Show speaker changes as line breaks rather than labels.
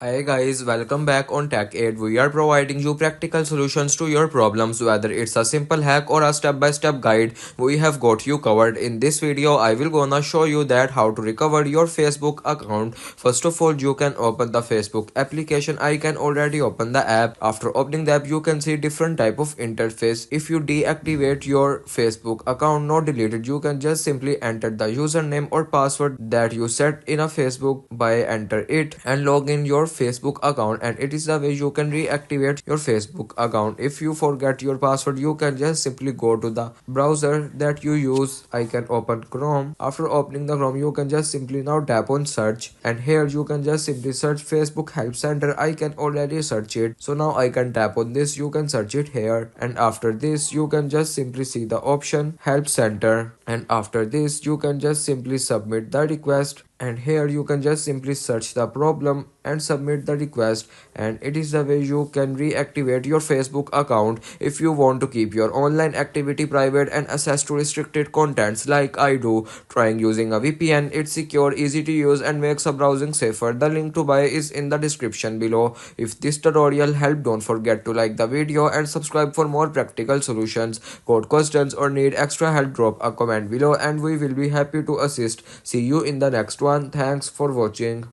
Hi guys, welcome back on Tech Aid. We are providing you practical solutions to your problems, whether it's a simple hack or a step-by-step guide. We have got you covered. In this video, I will gonna show you that how to recover your Facebook account. First of all, you can open the Facebook application. I can already open the app. After opening the app, you can see different type of interface. If you deactivate your Facebook account, not delete it, you can just simply enter the username or password that you set in a Facebook by enter it and log in your Facebook account, and it is the way you can reactivate your Facebook account. If you forget your password, you can just simply go to the browser that you use. I can open Chrome. After opening the Chrome, you can just simply now tap on search, and here you can just simply search Facebook Help Center. I can already search it, so now I can tap on this. You can search it here, and after this you can just simply see the option Help Center, and after this you can just simply submit the request, and here you can just simply search the problem and submit the request, and it is the way you can reactivate your Facebook account. If you want to keep your online activity private and access to restricted contents like I do, trying using a VPN. It's secure, easy to use, and makes a browsing safer. The link to buy is in the description below. If this tutorial helped, don't forget to like the video and subscribe for more practical solutions. Got questions or need extra help, drop a comment below and we will be happy to assist. See you in the next one. Thanks for watching.